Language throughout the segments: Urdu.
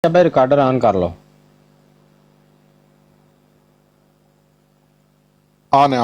بھائی ریکارڈر آن کر لو۔ آن ہے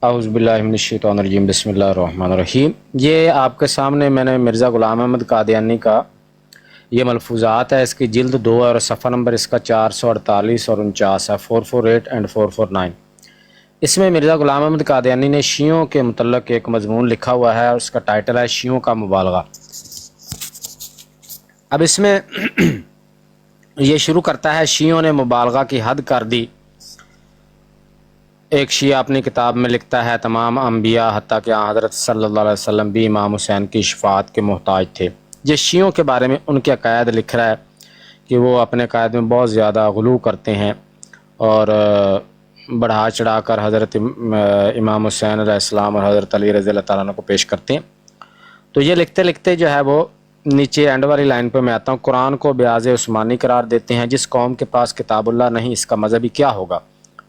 اعوذ باللہ من الشیطان الرجیم، بسم اللہ الرحمن الرحیم۔ یہ آپ کے سامنے میں نے مرزا غلام احمد قادیانی کا یہ ملفوظات ہے، اس کی جلد 2 اور صفحہ نمبر اس کا 448 اور 49 ہے، 448 اینڈ 449۔ اس میں مرزا غلام احمد قادیانی نے شیعوں کے متعلق ایک مضمون لکھا ہوا ہے اور اس کا ٹائٹل ہے شیعوں کا مبالغہ۔ اب اس میں یہ شروع کرتا ہے، شیعوں نے مبالغہ کی حد کر دی۔ ایک شیعہ اپنی کتاب میں لکھتا ہے تمام انبیاء حتیٰ کہ حضرت صلی اللہ علیہ وسلم بھی امام حسین کی شفاعت کے محتاج تھے۔ یہ شیعوں کے بارے میں ان کے عقائد لکھ رہا ہے کہ وہ اپنے عقائد میں بہت زیادہ غلو کرتے ہیں اور بڑھا چڑھا کر حضرت امام حسین علیہ السلام اور حضرت علی رضی اللہ تعالیٰ عنہ کو پیش کرتے ہیں۔ تو یہ لکھتے لکھتے جو ہے وہ نیچے اینڈ والی لائن پہ میں آتا ہوں، قرآن کو بیاض عثمانی قرار دیتے ہیں، جس قوم کے پاس کتاب اللہ نہیں اس کا مذہبی کیا ہوگا؟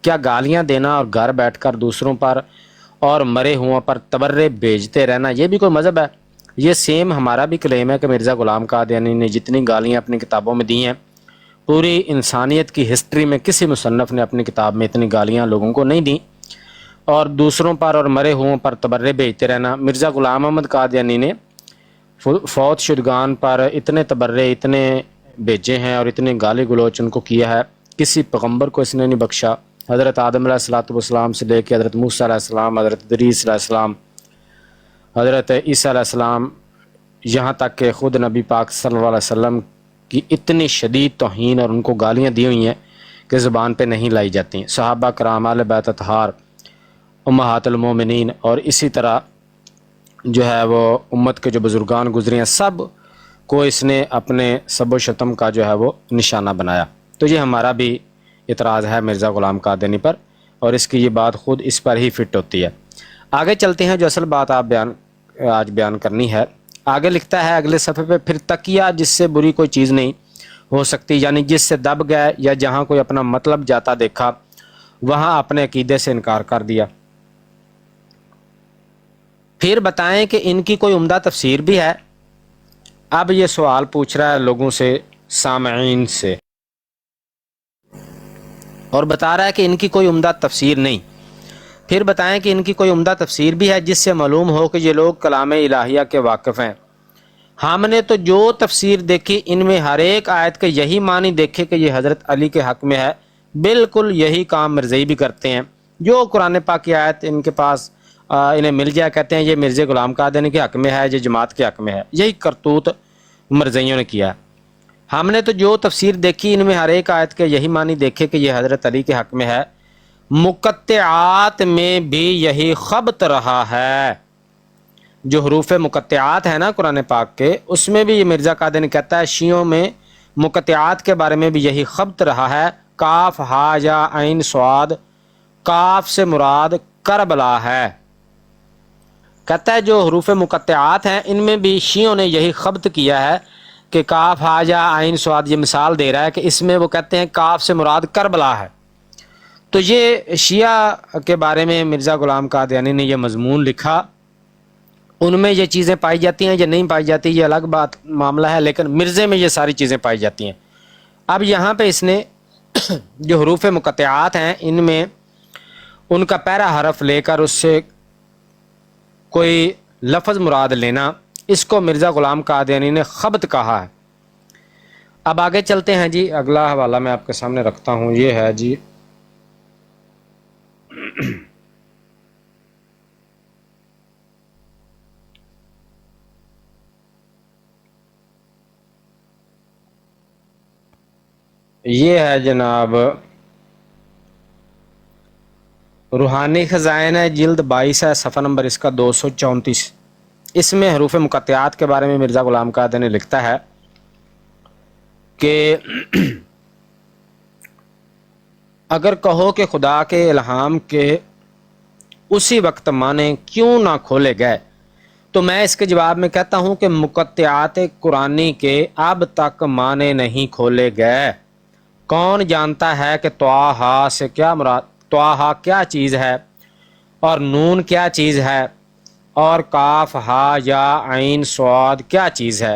کیا گالیاں دینا اور گھر بیٹھ کر دوسروں پر اور مرے ہوا پر تبرے بھیجتے رہنا یہ بھی کوئی مذہب ہے؟ یہ سیم ہمارا بھی کلیم ہے کہ مرزا غلام قادیانی نے جتنی گالیاں اپنی کتابوں میں دی ہیں، پوری انسانیت کی ہسٹری میں کسی مصنف نے اپنی کتاب میں اتنی گالیاں لوگوں کو نہیں دیں، اور دوسروں پر اور مرے ہوں پر تبرے بھیجتے رہنا۔ مرزا غلام احمد قادیانی نے فوت شدگان پر اتنے تبرے اتنے بھیجے ہیں اور اتنے گالی گلوچ ان کو کیا ہے، کسی پیغمبر کو اس نے نہیں بخشا۔ حضرت آدم علیہ السلام سے لے کے حضرت موسیٰ علیہ السلام، حضرت ادریس علیہ السلام، حضرت عیسیٰ علیہ السلام، یہاں تک کہ خود نبی پاک صلی اللہ علیہ وسلم کی اتنی شدید توہین اور ان کو گالیاں دی ہوئی ہیں کہ زبان پہ نہیں لائی جاتی۔ صحابہ کرام، اہل بیت اطہار، امہات المومنین، اور اسی طرح جو ہے وہ امت کے جو بزرگان گزرے ہیں سب کو اس نے اپنے سب و شتم کا جو ہے وہ نشانہ بنایا۔ تو یہ ہمارا بھی اعتراض ہے مرزا غلام قادیانی پر، اور اس کی یہ بات خود اس پر ہی فٹ ہوتی ہے۔ آگے چلتے ہیں، جو اصل بات آپ آج بیان کرنی ہے۔ آگے لکھتا ہے اگلے صفحے پہ، پھر تقیہ جس سے بری کوئی چیز نہیں ہو سکتی، یعنی جس سے دب گئے یا جہاں کوئی اپنا مطلب جاتا دیکھا وہاں اپنے عقیدے سے انکار کر دیا۔ پھر بتائیں کہ ان کی کوئی عمدہ تفسیر بھی ہے۔ اب یہ سوال پوچھ رہا ہے لوگوں سے، سامعین سے، اور بتا رہا ہے کہ ان کی کوئی عمدہ تفسیر نہیں۔ پھر بتائیں کہ ان کی کوئی عمدہ تفسیر بھی ہے جس سے معلوم ہو کہ یہ لوگ کلام الہیہ کے واقف ہیں۔ ہم نے تو جو تفسیر دیکھی ان میں ہر ایک آیت کے یہی معنی دیکھے کہ یہ حضرت علی کے حق میں ہے، بالکل یہی کام مرزائی بھی کرتے ہیں۔ جو قرآن پاک کی آیت ان کے پاس انہیں مل جائے کہتے ہیں یہ مرزا غلام قادیانی کے حق میں ہے، یہ جماعت کے حق میں ہے۔ یہی کرتوت مرزائیوں نے کیا ہے۔ ہم نے تو جو تفسیر دیکھی ان میں ہر ایک آیت کے یہی معنی دیکھے کہ یہ حضرت علی کے حق میں ہے، مقطعات میں بھی یہی خبط رہا ہے۔ جو حروف مقطعات ہیں نا قرآن پاک کے، اس میں بھی یہ مرزا قادیانی کہتا ہے شیعوں میں مقطعات کے بارے میں بھی یہی خبط رہا ہے۔ کاف ہا یا عین صاد، کاف سے مراد کربلا ہے۔ کہتا ہے جو حروف مقطعات ہیں ان میں بھی شیعوں نے یہی خبط کیا ہے کہ کاف ہا یا عین صاد، یہ مثال دے رہا ہے کہ اس میں وہ کہتے ہیں کاف سے مراد کربلا ہے۔ تو یہ شیعہ کے بارے میں مرزا غلام قادیانی نے یہ مضمون لکھا، ان میں یہ چیزیں پائی جاتی ہیں یا نہیں پائی جاتی یہ الگ بات معاملہ ہے، لیکن مرزے میں یہ ساری چیزیں پائی جاتی ہیں۔ اب یہاں پہ اس نے جو حروف مقطعات ہیں ان میں ان کا پہلا حرف لے کر اس سے کوئی لفظ مراد لینا، اس کو مرزا غلام قادیانی نے خبط کہا ہے۔ اب آگے چلتے ہیں جی، اگلا حوالہ میں آپ کے سامنے رکھتا ہوں، یہ ہے جی یہ ہے جناب روحانی خزائن ہے، جلد 22 ہے، صفحہ نمبر اس کا 234۔ اس میں حروف مقطعات کے بارے میں مرزا غلام قادیانی لکھتا ہے کہ اگر کہو کہ خدا کے الہام کے اسی وقت معنی کیوں نہ کھولے گئے، تو میں اس کے جواب میں کہتا ہوں کہ مقطعات قرآنی کے اب تک معنی نہیں کھولے گئے۔ کون جانتا ہے کہ طٰہٰ سے کیا مراد، طٰہٰ کیا چیز ہے اور نون کیا چیز ہے اور کاف ہا یا عین صاد کیا چیز ہے؟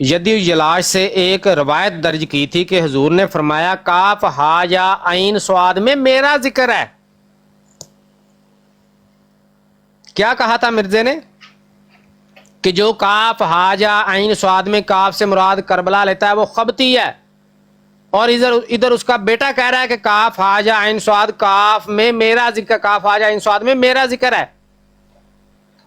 یدی جلاش سے ایک روایت درج کی تھی کہ حضور نے فرمایا کاف ہا یا عین صاد میں میرا ذکر ہے. کیا کہا تھا مرزے نے کہ جو کاف ہا یا عین صاد میں کاف سے مراد کربلا لیتا ہے وہ خبتی ہے, اور ادھر اس کا بیٹا کہہ رہا ہے کہ کاف ہا یا عین صاد کاف میں میرا ذکر, کاف ہا یا عین صاد میں میرا ذکر ہے.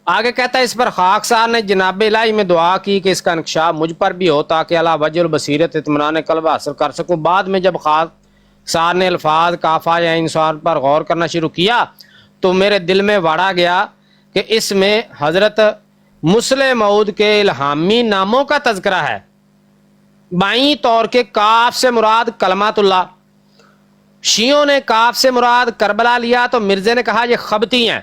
آگے کہتا ہے اس پر خاکسار نے جناب الہی میں دعا کی کہ اس کا انکشاف مجھ پر بھی ہو تاکہ اللہ وجہ البصیرت اطمینان قلب حاصل کر سکوں. بعد میں جب خاکسار نے الفاظ کافا یا انسان پر غور کرنا شروع کیا تو میرے دل میں واڑا گیا کہ اس میں حضرت مسلم موعود کے الہامی ناموں کا تذکرہ ہے. بائیں طور کے کاف سے مراد کلمات اللہ, شیعوں نے کاف سے مراد کربلا لیا تو مرزے نے کہا یہ خبتی ہیں,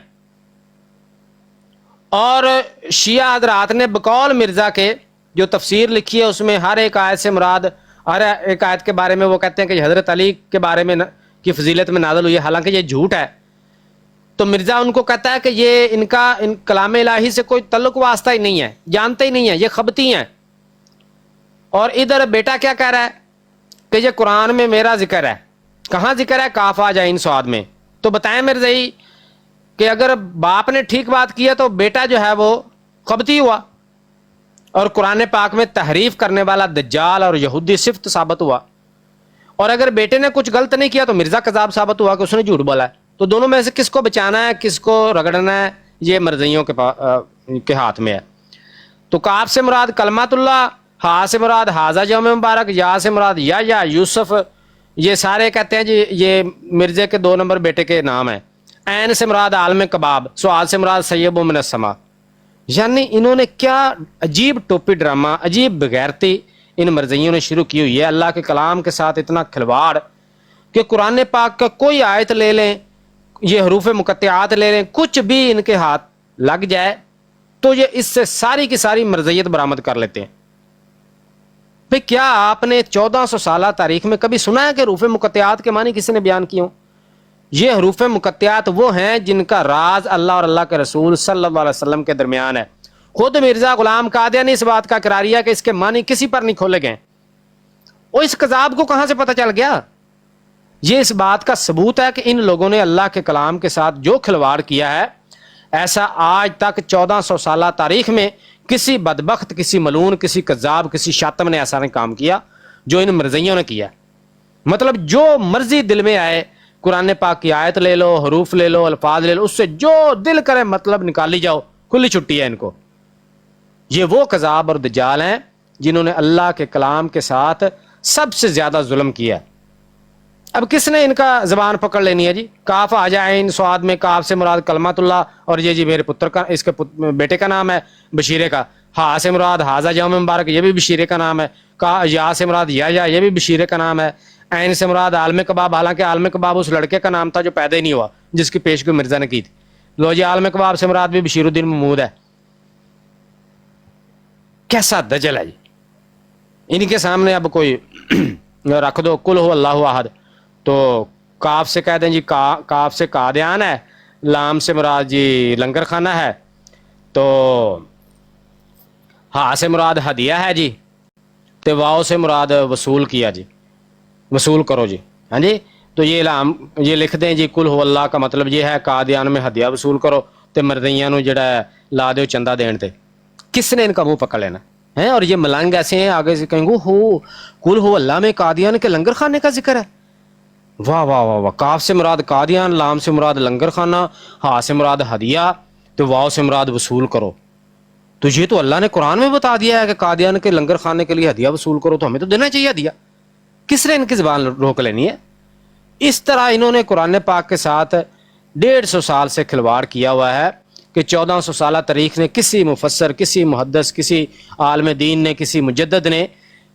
اور شیعہ حضرات نے بقول مرزا کے جو تفسیر لکھی ہے اس میں ہر ایک آیت سے مراد, ہر ایک آیت کے بارے میں وہ کہتے ہیں کہ حضرت علی کے بارے میں کی فضیلت میں نازل ہوئی ہے, حالانکہ یہ جھوٹ ہے. تو مرزا ان کو کہتا ہے کہ یہ ان کلام الہی سے کوئی تعلق واسطہ ہی نہیں ہے, جانتے ہی نہیں ہیں, یہ خبتی ہیں. اور ادھر بیٹا کیا کہہ رہا ہے کہ یہ قرآن میں میرا ذکر ہے. کہاں ذکر ہے؟ کاف ہا یا عین صاد میں. تو بتائیں مرزائی کہ اگر باپ نے ٹھیک بات کی ہے تو بیٹا جو ہے وہ خبتی ہوا, اور قرآن پاک میں تحریف کرنے والا دجال اور یہودی صفت ثابت ہوا. اور اگر بیٹے نے کچھ غلط نہیں کیا تو مرزا کذاب ثابت ہوا کہ اس نے جھوٹ بولا ہے. تو دونوں میں سے کس کو بچانا ہے, کس کو رگڑنا ہے, یہ مرزائیوں کے ہاتھ میں ہے. تو کاف سے مراد کلمات اللہ, ہا سے مراد حاضہ یوم مبارک, یا سے مراد یا یوسف, یہ سارے کہتے ہیں جی یہ مرزے کے 2 نمبر بیٹے کے نام ہیں. عین سے مراد عالم کباب, سعاد سے مراد سیب من السما. یعنی انہوں نے کیا عجیب ٹوپی ڈرامہ, عجیب بغیرتی ان مرزائیوں نے شروع کی ہوئی ہے. اللہ کے کلام کے ساتھ اتنا کھلواڑ کہ قرآن پاک کا کوئی آیت لے لیں, یہ حروف مقطعات لے لیں, کچھ بھی ان کے ہاتھ لگ جائے تو یہ اس سے ساری کی ساری مرزیت برآمد کر لیتے ہیں. بھئی کیا آپ نے 1400 سالہ تاریخ میں کبھی سنا ہے کہ حروف مقطعات کے معنی کسی نے بیان کیے ہوں؟ یہ حروف مقطعات وہ ہیں جن کا راز اللہ اور اللہ کے رسول صلی اللہ علیہ وسلم کے درمیان ہے. خود مرزا غلام قادیانی اس بات کا اقرار ہے کہ اس کے معنی کسی پر نہیں کھولے گئے. اور اس کذاب کو کہاں سے پتہ چل گیا؟ یہ اس بات کا ثبوت ہے کہ ان لوگوں نے اللہ کے کلام کے ساتھ جو کھلواڑ کیا ہے, ایسا آج تک 1400 سالہ تاریخ میں کسی بدبخت, کسی ملعون, کسی کذاب, کسی شاتم نے ایسا نہیں کام کیا جو ان مرزائیوں نے کیا. مطلب جو مرضی دل میں آئے, قرآن پاک کی آیت لے لو, حروف لے لو, الفاظ لے لو, اس سے جو دل کرے مطلب نکالی جاؤ, کھلی چھٹی ہے ان کو. یہ وہ کذاب اور دجال ہیں جنہوں نے اللہ کے کلام کے ساتھ سب سے زیادہ ظلم کیا. اب کس نے ان کا زبان پکڑ لینی ہے جی؟ کاف آ جائے ان سواد میں, کاف سے مراد کلمات اللہ, اور یہ جی میرے پتر کا, اس کے بیٹے کا نام ہے بشیرے کا. ہا سے مراد حاضہ یوم مبارک, یہ بھی بشیرے کا نام ہے. یا سے مراد یا یہ بھی بشیرے کا نام ہے. عین سے مراد عالم کباب, حالانکہ عالم کباب اس لڑکے کا نام تھا جو پیدا ہی نہیں ہوا, جس کی پیشگوئی مرزا نے کی تھی. لو جی عالم کباب سے مراد بھی بشیر الدین محمود ہے. کیسا دجل ہے جی! ان کے سامنے اب کوئی رکھ دو قل هو اللہ احد, تو کاف سے کہہ دیں جی کاف سے قادیان ہے, لام سے مراد جی لنگر خانہ ہے, تو ہا سے مراد ہدیہ ہے جی, تو واؤ سے مراد وصول کیا جی, وصول کرو جی. ہاں جی, تو یہ لکھ دیں جی قل هو اللہ کا مطلب یہ ہے قادیان میں ہدیہ وصول کرو, تے مردیاں نو جڑا ہے لا دیو چندہ دین تے. کس نے ان کا منہ پکڑ لینا ہے؟ اور یہ ملنگ ایسے ہیں, آگے سے کہیں گے ہو قل هو اللہ میں قادیان کے لنگر خانے کا ذکر ہے. واہ واہ واہ واہ, کاف سے مراد قادیان, لام سے مراد لنگر خانہ, ہا سے مراد ہدیہ, تو واؤ سے مراد وصول کرو. تو یہ تو اللہ نے قرآن میں بتا دیا ہے کہ قادیان کے لنگر خانے کے لیے ہدیہ وصول کرو, تو ہمیں تو دینا چاہیے ہدیہ. کس نے ان کی زبان روک لینی ہے؟ اس طرح انہوں نے قرآن پاک کے ساتھ 150 سال سے کھلواڑ کیا ہوا ہے کہ 1400 سالہ تاریخ نے کسی مفسر, کسی محدث, کسی عالم دین نے, کسی مجدد نے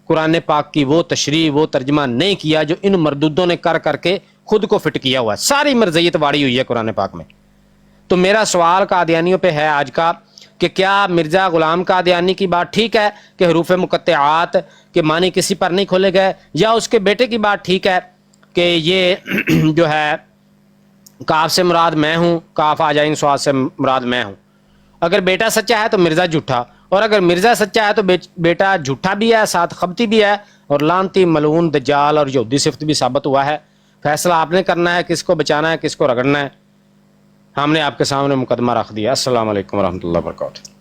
قرآن پاک کی وہ تشریح, وہ ترجمہ نہیں کیا جو ان مردودوں نے کر کے خود کو فٹ کیا ہوا ہے. ساری مرزیت واڑی ہوئی ہے قرآن پاک میں. تو میرا سوال قادیانیوں پہ ہے آج کا کہ کیا مرزا غلام قادیانی کی بات ٹھیک ہے کہ حروف مقطعات کے معنی کسی پر نہیں کھولے گئے, یا اس کے بیٹے کی بات ٹھیک ہے کہ یہ جو ہے کاف سے مراد میں ہوں, کاف آ جائیں سواد سے مراد میں ہوں؟ اگر بیٹا سچا ہے تو مرزا جھوٹا, اور اگر مرزا سچا ہے تو بیٹا جھوٹا بھی ہے، ساتھ خبتی بھی ہے، اور لانتی، ملعون، دجال اور یہودی صفت بھی ثابت ہوا ہے۔ فیصلہ آپ نے کرنا ہے، کس کو بچانا ہے، کس کو رگڑنا ہے۔ ہم نے آپ کے سامنے مقدمہ رکھ دیا۔ السلام علیکم ورحمۃ اللہ وبرکاتہ۔